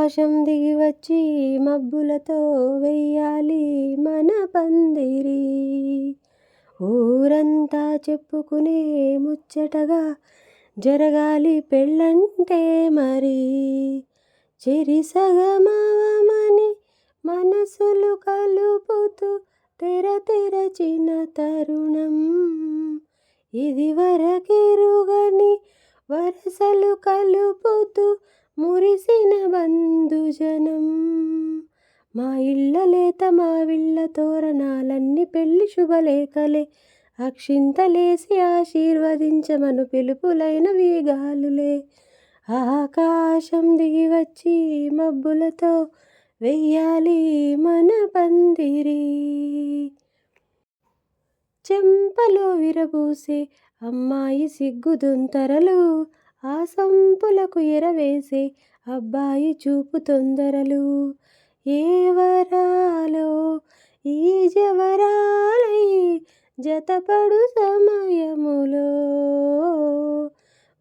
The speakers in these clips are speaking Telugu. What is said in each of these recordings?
ఆకాశం దిగివచ్చి మబ్బులతో వెయ్యాలి మన పందిరి. ఊరంతా చెప్పుకునే ముచ్చటగా జరగాలి పెళ్ళంటే మరి. చెరిసగమవమని మనసులు కలుపుతూ తెరచిన తరుణం. ఇదివరకెరుగని వరసలు కలుపుతూ మురిసిన బంధుజనం. మా ఇళ్ళ లేత మావిళ్ళ తోరణాలన్నీ పెళ్లి శుభలేఖలే. అక్షింతలేసి ఆశీర్వదించమను పిలుపులైన వీగాలులే. ఆకాశం దిగివచ్చి మబ్బులతో వెయ్యాలి మన పందిరి. చెంపలో విరబూసే అమ్మాయి సిగ్గుదొంతరలు, ఆ సంపులకు ఎరవేసే అబ్బాయి చూపు తొందరలు. ఏ వరాలో ఈ జవరాలై జతపడు సమయములో,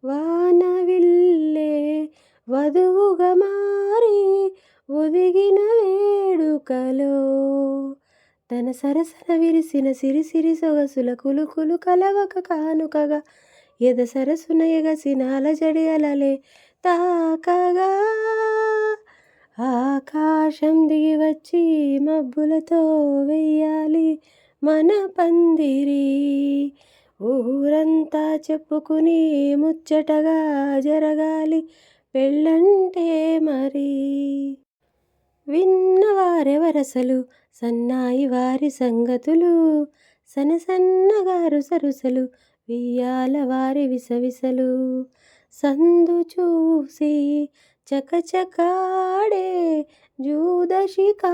వానవిల్లే వధువుగా మారి ఒదిగిన వేడుకలో. తన సరసన విరిసిన సిరిసిరి సొగసుల కులుకులు కలవక కానుకగా ఎద సరసున ఎగసిన అలజడి అలలే తాకగా. ఆకాశం దిగివచ్చి మబ్బులతో వెయ్యాలి మన పందిరి. ఊరంతా చెప్పుకుని ముచ్చటగా జరగాలి పెళ్ళంటే మరి. విన్నవారెవరసలు సన్నాయి వారి సంగతులు, సన్నగారు సరుసలు వియ్యాల వారి విసవిసలు. సందు చూసి చకచకాడే జూదశిఖామణులు,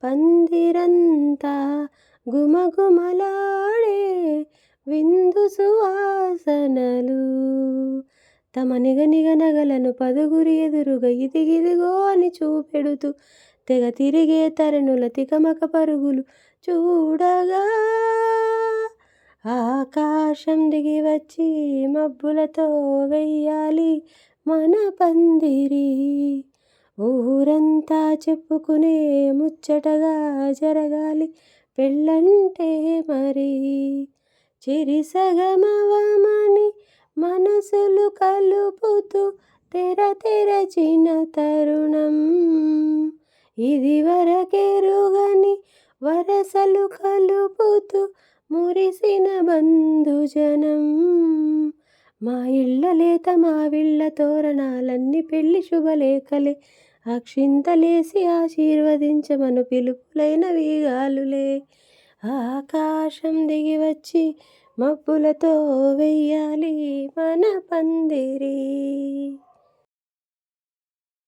పందిరంతా గుమగుమలాడే విందు సువాసనలు. తమ నిగనిగ నగలను పదుగురి ఎదురుగా ఇదిగిదిగో అని చూపెడుతూ తెగ తిరిగే తరుణుల తికమక పరుగులు చూడగా. ఆకాశం దిగివచ్చి మబ్బులతో వెయ్యాలి మన పందిరి. ఊరంతా చెప్పుకునే ముచ్చటగా జరగాలి పెళ్ళంటే మరి. చెరిసగమవమని మనసులు కలుపుతూ తెరచిన తరుణం. ఇదివరకెరుగని వరసలు కలుపుతూ మురిసిన బంధుజనం. మా ఇళ్ళ లేత మావిళ్ళ తోరణాలన్నీ పెళ్లి శుభలేఖలే. అక్షింతలేసి ఆశీర్వదించమను పిలుపులైన వీగాలులే. ఆకాశం దిగివచ్చి మబ్బులతో వెయ్యాలి మన పందిరి.